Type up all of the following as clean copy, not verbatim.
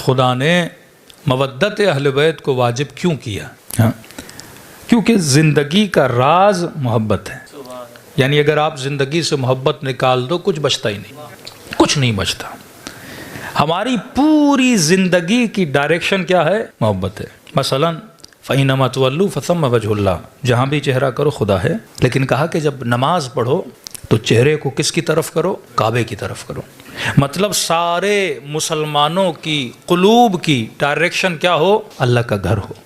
खुदा ने मवद्दत अहले बैत को वाजिब क्यों किया? हाँ, क्योंकि ज़िंदगी का राज मोहब्बत है। यानी अगर आप ज़िंदगी से मोहब्बत निकाल दो कुछ बचता ही नहीं, कुछ नहीं बचता। हमारी पूरी ज़िंदगी की डायरेक्शन क्या है? मोहब्बत है। मसलन फ़इन्नमा तुवल्लू फ़सम्मा वजहुल्लाह, जहाँ भी चेहरा करो खुदा है। लेकिन कहा कि जब नमाज पढ़ो तो चेहरे को किसकी तरफ करो? काबे की तरफ करो। मतलब सारे मुसलमानों की कुलूब की डायरेक्शन क्या हो? अल्लाह का घर हो।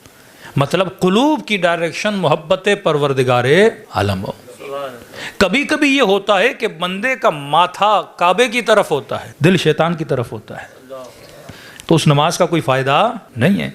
मतलब कुलूब की डायरेक्शन मोहब्बत परवरदिगारे आलम हो। कभी कभी ये होता है कि बंदे का माथा काबे की तरफ होता है, दिल शैतान की तरफ होता है, तो उस नमाज का कोई फ़ायदा नहीं है।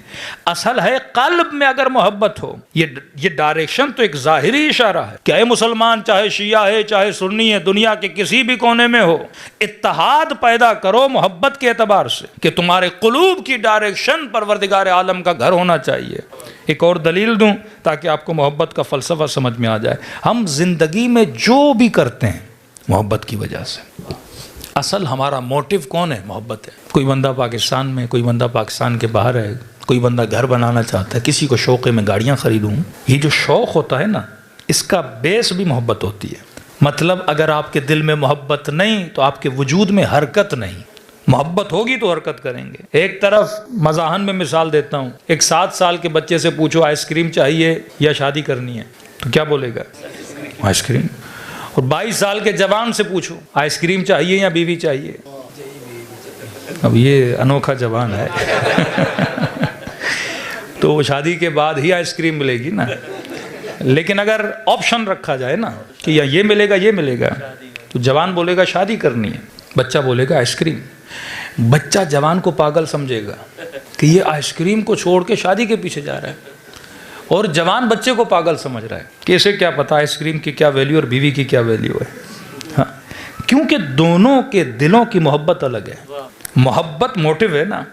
असल है कल्ब में अगर मोहब्बत हो। ये डायरेक्शन तो एक ज़ाहिरी इशारा है, चाहे मुसलमान, चाहे शिया है, चाहे सुन्नी है, दुनिया के किसी भी कोने में हो, इत्तेहाद पैदा करो मोहब्बत के एतबार से कि तुम्हारे कुलूब की डायरेक्शन परवरदिगार आलम का घर होना चाहिए। एक और दलील दूं ताकि आपको मोहब्बत का फ़लसफ़ा समझ में आ जाए। हम ज़िंदगी में जो भी करते हैं मोहब्बत की वजह से। असल हमारा मोटिव कौन है? मोहब्बत है। कोई बंदा पाकिस्तान में, कोई बंदा पाकिस्तान के बाहर है, कोई बंदा घर बनाना चाहता है, किसी को शौक़ है मैं गाड़ियाँ ख़रीदूँ। ये जो शौक़ होता है ना, इसका बेस भी मोहब्बत होती है। मतलब अगर आपके दिल में मोहब्बत नहीं तो आपके वजूद में हरकत नहीं। मोहब्बत होगी तो हरकत करेंगे। एक तरफ मज़ाहन में मिसाल देता हूँ, एक 7 साल के बच्चे से पूछो आइसक्रीम चाहिए या शादी करनी है, तो क्या बोलेगा? आइसक्रीम। और 22 साल के जवान से पूछो आइसक्रीम चाहिए या बीवी चाहिए, अब ये अनोखा जवान है तो शादी के बाद ही आइसक्रीम मिलेगी ना। लेकिन अगर ऑप्शन रखा जाए ना कि या ये मिलेगा ये मिलेगा, तो जवान बोलेगा शादी करनी है, बच्चा बोलेगा आइसक्रीम। बच्चा जवान को पागल समझेगा कि ये आइसक्रीम को छोड़ के शादी के पीछे जा रहा है, और जवान बच्चे को पागल समझ रहा है कि इसे क्या पता आइसक्रीम की क्या वैल्यू और बीवी की क्या वैल्यू है। हाँ, क्योंकि दोनों के दिलों की मोहब्बत अलग है। मोहब्बत मोटिव है ना,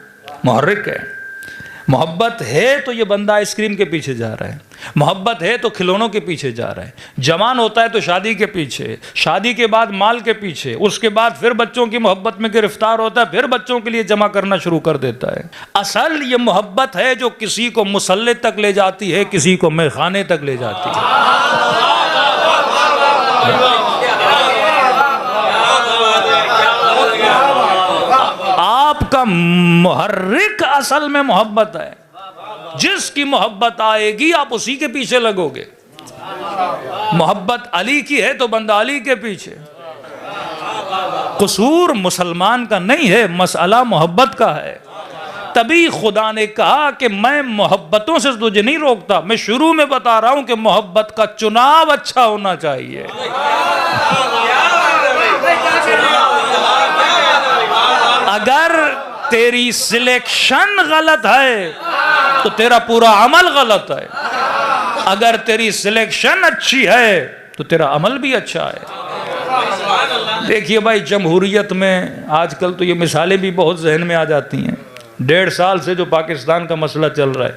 मुहर्रिक है। मोहब्बत है तो ये बंदा आइसक्रीम के पीछे जा रहा है, मोहब्बत है तो खिलौनों के पीछे जा रहा है। जवान होता है तो शादी के पीछे, शादी के बाद माल के पीछे, उसके बाद फिर बच्चों की मोहब्बत में गिरफ्तार होता है, फिर बच्चों के लिए जमा करना शुरू कर देता है। असल ये मोहब्बत है जो किसी को मुसल्ले तक ले जाती है, किसी को मैखाने तक ले जाती है। आपका मुहर्रिक असल में मोहब्बत है। जिसकी मोहब्बत आएगी आप उसी के पीछे लगोगे। मोहब्बत अली की है तो बंदा अली के पीछे। कसूर मुसलमान का नहीं है, मसला मोहब्बत का है। तभी खुदा ने कहा कि मैं मोहब्बतों से तुझे नहीं रोकता, मैं शुरू में बता रहा हूं कि मोहब्बत का चुनाव अच्छा होना चाहिए। अगर तेरी सिलेक्शन गलत है तो तेरा पूरा अमल गलत है, अगर तेरी सिलेक्शन अच्छी है तो तेरा अमल भी अच्छा है। देखिए भाई, जमहूरियत में आजकल तो ये मिसालें भी बहुत जहन में आ जाती हैं। 1.5 साल से जो पाकिस्तान का मसला चल रहा है,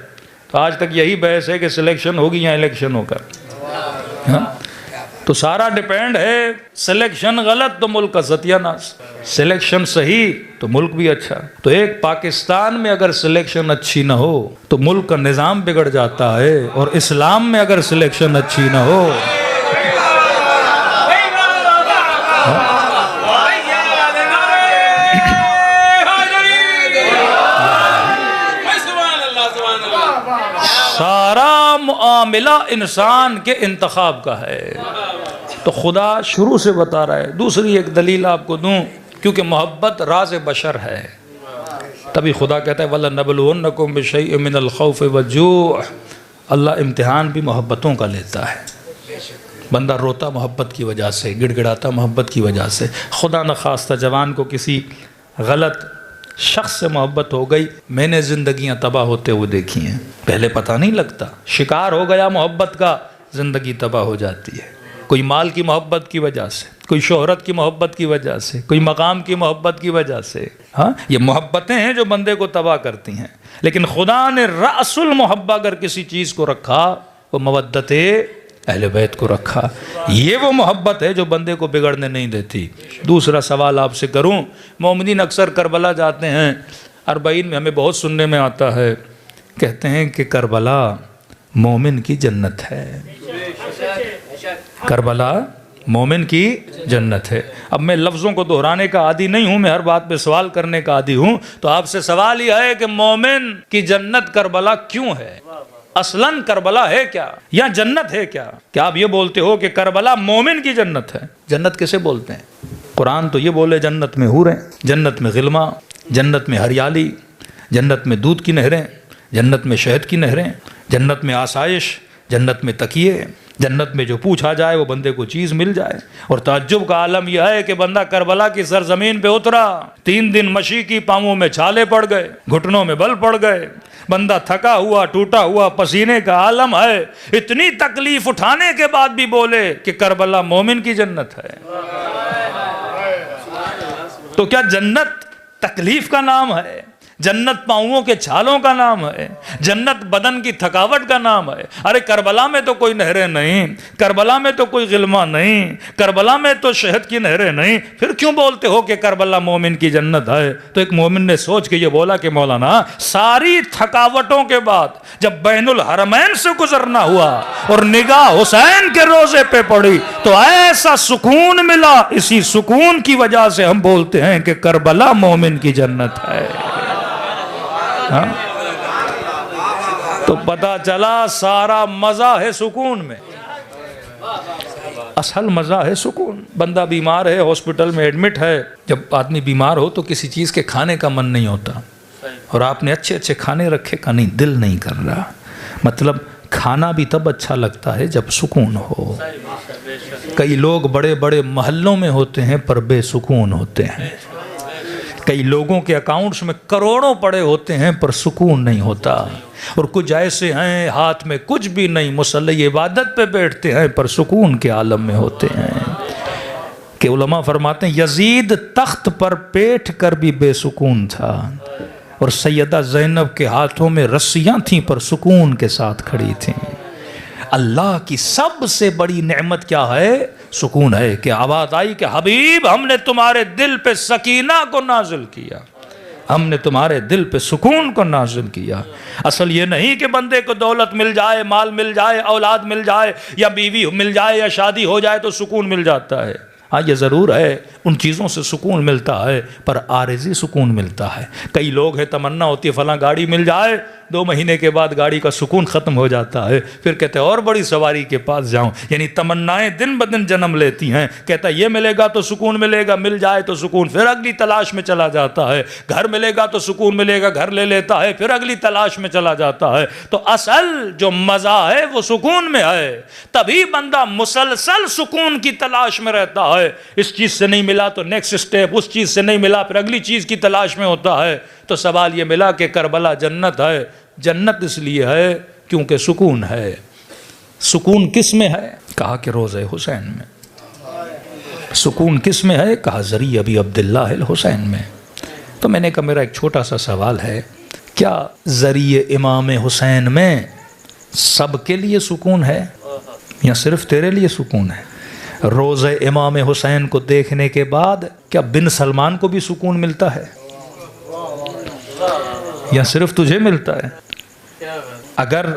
तो आज तक यही बहस है कि सिलेक्शन होगी या इलेक्शन होगा। हाँ? तो सारा डिपेंड है, सिलेक्शन गलत तो मुल्क का सत्यानाश, सिलेक्शन सही तो मुल्क भी अच्छा। तो एक पाकिस्तान में अगर सिलेक्शन अच्छी ना हो तो मुल्क का निज़ाम बिगड़ जाता है, और इस्लाम में अगर सिलेक्शन अच्छी ना हो सारा मुआमिला इंसान के इंतखाब का है। तो खुदा शुरू से बता रहा है। दूसरी एक दलील आपको दूं, क्योंकि मोहब्बत राज बशर है, तभी खुदा कहता है वला नबलुवन्नकुम बिशैइन मिनल खौफ वजूअ। अल्लाह इम्तिहान भी मोहब्बतों का लेता है। बंदा रोता मोहब्बत की वजह से, गिड़गिड़ाता मोहब्बत की वजह से। खुदा न खास्ता जवान को किसी गलत शख्स से मोहब्बत हो गई, मैंने ज़िंदगियाँ तबाह होते हुए देखी हैं। पहले पता नहीं लगता, शिकार हो गया मोहब्बत का, ज़िंदगी तबाह हो जाती है। कोई माल की मोहब्बत की वजह से, कोई शोहरत की मोहब्बत की वजह से, कोई मकाम की मोहब्बत की वजह से। हाँ, ये मोहब्बतें हैं जो बंदे को तबाह करती हैं। लेकिन खुदा ने रअसुल मोहब्बत अगर किसी चीज़ को रखा, वो मवद्दत अहले बैत को रखा। ये वो मोहब्बत है जो बंदे को बिगड़ने नहीं देती। दूसरा सवाल आपसे करूं, मोमिनीन अक्सर करबला जाते हैं, 40 में हमें बहुत सुनने में आता है, कहते हैं कि करबला मोमिन की जन्नत है, करबला मोमिन की जन्नत है। अब मैं लफ्ज़ों को दोहराने का आदी नहीं हूँ, मैं हर बात पे सवाल करने का आदी हूँ। तो आपसे सवाल यह है कि मोमिन की जन्नत करबला क्यों है? असलन करबला है क्या या जन्नत है क्या? क्या आप ये बोलते हो कि करबला मोमिन की जन्नत है? जन्नत किसे बोलते हैं? कुरान तो ये बोले जन्नत में हूरें, जन्नत में गिल्मा, जन्नत में हरियाली, जन्नत में दूध की नहरें, जन्नत में शहद की नहरें, जन्नत में आसाइश, जन्नत में तकिए, जन्नत में जो पूछा जाए वो बंदे को चीज़ मिल जाए। और ताज्जुब का आलम यह है कि बंदा करबला की सरजमीन पे उतरा, 3 दिन मशी की, पाँवों में छाले पड़ गए, घुटनों में बल पड़ गए, बंदा थका हुआ टूटा हुआ पसीने का आलम है, इतनी तकलीफ उठाने के बाद भी बोले कि करबला मोमिन की जन्नत है। तो क्या जन्नत तकलीफ का नाम है? जन्नत पाँवों के छालों का नाम है? जन्नत बदन की थकावट का नाम है? अरे करबला में तो कोई नहरें नहीं, करबला में तो कोई गिल्मा नहीं, करबला में तो शहद की नहरें नहीं, फिर क्यों बोलते हो कि करबला मोमिन की जन्नत है? तो एक मोमिन ने सोच के ये बोला कि मौलाना, सारी थकावटों के बाद जब बैनुल हरमैन से गुजरना हुआ और निगाह हुसैन के रोजे पे पड़ी तो ऐसा सुकून मिला, इसी सुकून की वजह से हम बोलते हैं कि करबला मोमिन की जन्नत है। हाँ? तो पता चला सारा मजा है सुकून में, असल मजा है सुकून। बंदा बीमार है, हॉस्पिटल में एडमिट है, जब आदमी बीमार हो तो किसी चीज़ के खाने का मन नहीं होता, और आपने अच्छे अच्छे खाने रखे का नहीं, दिल नहीं कर रहा। मतलब खाना भी तब अच्छा लगता है जब सुकून हो। कई लोग बड़े बड़े महलों में होते हैं पर बेसुकून होते हैं, कई लोगों के अकाउंट्स में करोड़ों पड़े होते हैं पर सुकून नहीं होता, और कुछ ऐसे हैं हाथ में कुछ भी नहीं, मुसल्ले इबादत पे बैठते हैं पर सुकून के आलम में होते हैं। कि उलमा फरमाते हैं यजीद तख्त पर बैठ कर भी बेसुकून था, और सैयदा ज़ैनब के हाथों में रस्सियाँ थीं पर सुकून के साथ खड़ी थीं। अल्लाह की सबसे बड़ी नेमत क्या है? सुकून है। कि आवाज़ आई कि हबीब, हमने तुम्हारे दिल पे सकीना को नाजिल किया, हमने तुम्हारे दिल पे सुकून को नाजिल किया। असल ये नहीं कि बंदे को दौलत मिल जाए, माल मिल जाए, औलाद मिल जाए, या बीवी मिल जाए, या शादी हो जाए तो सुकून मिल जाता है। हाँ, ये ज़रूर है, उन चीज़ों से सुकून मिलता है, पर आरिज़ी सुकून मिलता है। कई लोग हैं तमन्ना होती है फलां गाड़ी मिल जाए, 2 महीने के बाद गाड़ी का सुकून ख़त्म हो जाता है, फिर कहते हैं और बड़ी सवारी के पास जाऊं। यानी तमन्नाएं दिन ब दिन जन्म लेती हैं। कहता है ये मिलेगा तो सुकून मिलेगा, मिल जाए तो सुकून, फिर अगली तलाश में चला जाता है। घर मिलेगा तो सुकून मिलेगा, घर ले लेता है, फिर अगली तलाश में चला जाता है। तो असल जो मज़ा है वो सुकून में है, तभी बंदा मुसलसल सुकून की तलाश में रहता है। इस चीज़ से नहीं मिला तो नेक्स्ट स्टेप, उस चीज़ से नहीं मिला फिर अगली चीज़ की तलाश में होता है। तो सवाल ये मिला कि करबला जन्नत है। जन्नत इसलिए है क्योंकि सुकून है। सुकून किस में है? कहा कि रोज़े हुसैन में। सुकून किस में है? कहा ज़री अबी अब्दुल्लाह अल हुसैन में। तो मैंने कहा मेरा एक छोटा सा सवाल है, क्या ज़रिए इमाम हुसैन में सबके लिए सुकून है या सिर्फ तेरे लिए सुकून है? रोज़े इमाम हुसैन को देखने के बाद क्या बिन सलमान को भी सुकून मिलता है या सिर्फ तुझे मिलता है? अगर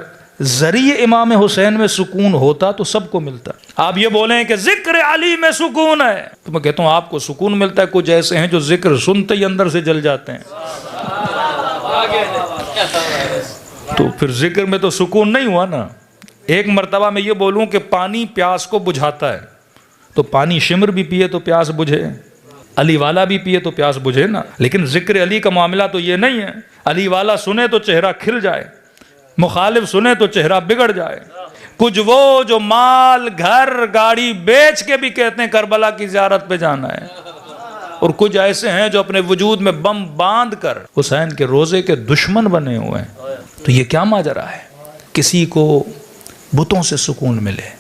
ज़रिए इमाम हुसैन में सुकून होता तो सबको मिलता। आप ये बोलें कि जिक्र अली में सुकून है, तो मैं कहता हूँ आपको सुकून मिलता है। कुछ ऐसे हैं जो जिक्र सुनते ही अंदर से जल जाते हैं। तो फिर जिक्र में तो सुकून नहीं हुआ ना। एक मर्तबा मैं ये बोलूँ कि पानी प्यास को बुझाता है, तो पानी शिमर भी पिए तो प्यास बुझे, अली वाला भी पिए तो प्यास बुझे ना। लेकिन जिक्र अली का मामला तो ये नहीं है। अली वाला सुने तो चेहरा खिल जाए, मुखालिफ सुने तो चेहरा बिगड़ जाए। कुछ वो जो माल घर गाड़ी बेच के भी कहते हैं करबला की ज़ियारत पे जाना है, और कुछ ऐसे हैं जो अपने वजूद में बम बांध कर हुसैन के रोज़े के दुश्मन बने हुए हैं। तो ये क्या माजरा है? किसी को बुतों से सुकून मिले,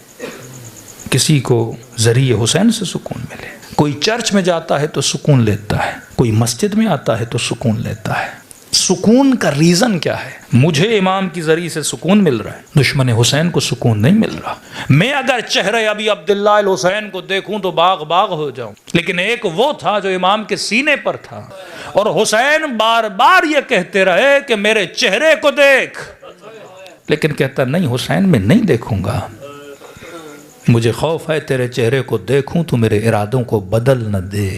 किसी को ज़रिए हुसैन से सुकून मिले। कोई चर्च में जाता है तो सुकून लेता है, कोई मस्जिद में आता है तो सुकून लेता है। सुकून का रीज़न क्या है? मुझे इमाम की ज़रिए से सुकून मिल रहा है, दुश्मन हुसैन को सुकून नहीं मिल रहा। मैं अगर चेहरे अभी अब्दुल्लाह अल हुसैन को देखूं तो बाग बाग हो जाऊं। लेकिन एक वो था जो इमाम के सीने पर था, और हुसैन बार बार ये कहते रहे कि मेरे चेहरे को देख, लेकिन कहता नहीं हुसैन मैं नहीं देखूंगा, मुझे खौफ है तेरे चेहरे को देखूं तो मेरे इरादों को बदल न दे।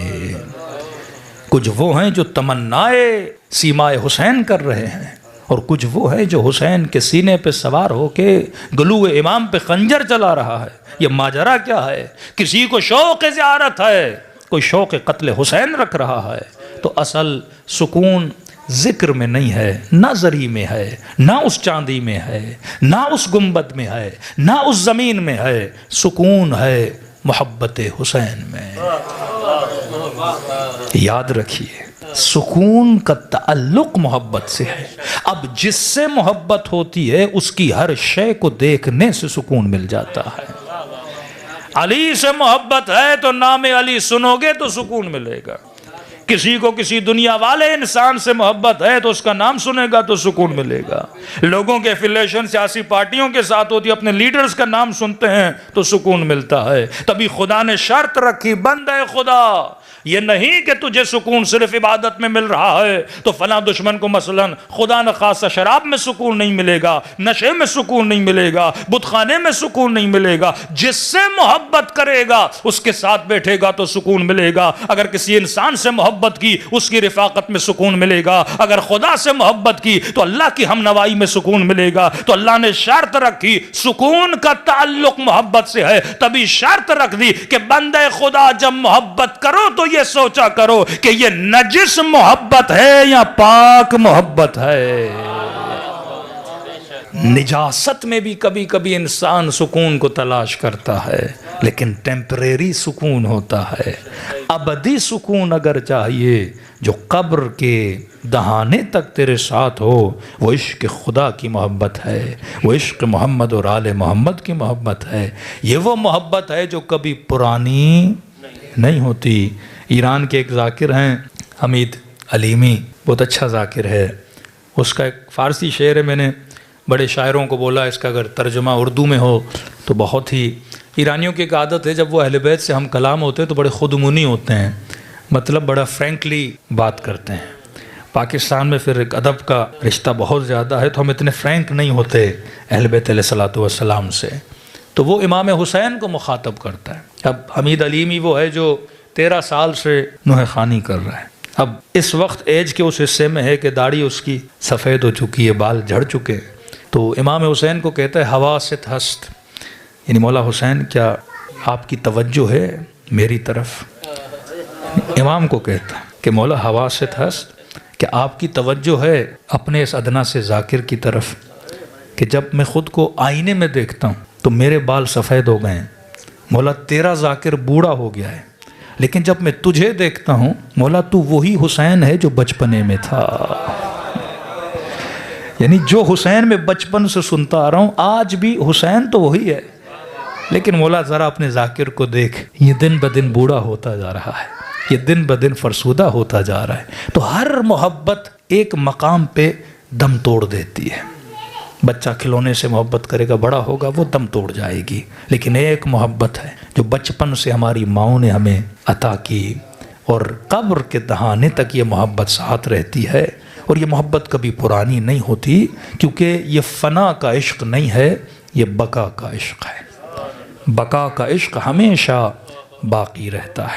कुछ वो हैं जो तमन्नाए सीमाए हुसैन कर रहे हैं, और कुछ वो है जो हुसैन के सीने पे सवार होके गलूए इमाम पे खंजर चला रहा है। ये माजरा क्या है? किसी को शौक़ ज़ियारत है, कोई शौक़ कत्ल हुसैन रख रहा है। तो असल सुकून जिक्र में नहीं है, ना ज़री में है, ना उस चांदी में है, ना उस गुंबद में है, ना उस ज़मीन में है। सुकून है मोहब्बत हुसैन में। याद रखिए, सुकून का ताल्लुक मोहब्बत से है। अब जिससे मोहब्बत होती है उसकी हर शय को देखने से सुकून मिल जाता है। अली से मोहब्बत है तो नाम अली सुनोगे तो सुकून मिलेगा। किसी को किसी दुनिया वाले इंसान से मोहब्बत है तो उसका नाम सुनेगा तो सुकून मिलेगा। लोगों के एफिलिएशन सियासी पार्टियों के साथ होती, अपने लीडर्स का नाम सुनते हैं तो सुकून मिलता है। तभी खुदा ने शर्त रखी, बंदे खुदा, ये नहीं कि तुझे सुकून सिर्फ इबादत में मिल रहा है तो फला दुश्मन को मसलन खुदा न खासा शराब में सुकून नहीं मिलेगा, नशे में सुकून नहीं मिलेगा, बुतखाने में सुकून नहीं मिलेगा। जिससे मोहब्बत करेगा उसके साथ बैठेगा तो सुकून मिलेगा। अगर किसी इंसान से मोहब्बत की उसकी रिफाकत में सुकून मिलेगा। अगर खुदा से मोहब्बत की तो अल्लाह की हमनवाई में सुकून मिलेगा। तो अल्लाह ने शर्त रखी, सुकून का ताल्लुक मोहब्बत से है। तभी शर्त रख दी कि बंदे खुदा जब मोहब्बत करो तो ये सोचा करो कि ये नजिस मोहब्बत है या पाक मोहब्बत है। निजासत में भी कभी कभी इंसान सुकून को तलाश करता है, लेकिन टेम्परेरी सुकून होता है। अबदी सुकून अगर चाहिए जो कब्र के दहाने तक तेरे साथ हो, वो इश्क खुदा की मोहब्बत है, वो इश्क मोहम्मद और आले मोहम्मद की मोहब्बत है। ये वो मोहब्बत है जो कभी पुरानी नहीं होती। ईरान के एक जाकिर हैं हमीद अलीमी, बहुत अच्छा जाकिर है। उसका एक फ़ारसी शेर है, मैंने बड़े शायरों को बोला इसका अगर तर्जुमा उर्दू में हो तो बहुत ही। ईरानियों की एक आदत है, जब वो अहले बैत से हम कलाम होते हैं तो बड़े खुदमुनी होते हैं, मतलब बड़ा फ्रैंकली बात करते हैं। पाकिस्तान में फिर एक अदब का रिश्ता बहुत ज़्यादा है तो हम इतने फ्रैंक नहीं होते अहले बैत अलैहिस्सलातु वस्सलाम से। तो वो इमाम हुसैन को मुखातब करता है। अब हमीद अलीमी वो है जो 13 साल से नुह खानी कर रहा है। अब इस वक्त एज के उस हिस्से में है कि दाढ़ी उसकी सफ़ेद हो चुकी है, बाल झड़ चुके हैं। तो इमाम हुसैन को कहता है हवा से हस्त, यानी मौला हुसैन क्या आपकी तवज्जो है मेरी तरफ। इमाम को कहता है कि मौला हवा से हस्त, क्या आपकी तवज्जो है अपने इस अदना से जाकिर की तरफ, कि जब मैं ख़ुद को आईने में देखता हूँ तो मेरे बाल सफ़ेद हो गए हैं। मौला तेरा जाकिर बूढ़ा हो गया है, लेकिन जब मैं तुझे देखता हूँ मौला तू वही हुसैन है जो बचपने में था। यानी जो हुसैन में बचपन से सुनता आ रहा हूँ आज भी हुसैन तो वही है, लेकिन मौला ज़रा अपने जाकिर को देख, ये दिन ब दिन बूढ़ा होता जा रहा है, ये दिन ब दिन फरसूदा होता जा रहा है। तो हर मोहब्बत एक मकाम पे दम तोड़ देती है। बच्चा खिलौने से मोहब्बत करेगा, बड़ा होगा वो दम तोड़ जाएगी। लेकिन एक मोहब्बत है जो बचपन से हमारी माओ ने हमें अता की, और कब्र के दहाने तक ये मोहब्बत साथ रहती है। और ये मोहब्बत कभी पुरानी नहीं होती, क्योंकि ये फ़ना का इश्क नहीं है, ये बका का इश्क है। बका का इश्क हमेशा बाकी रहता है।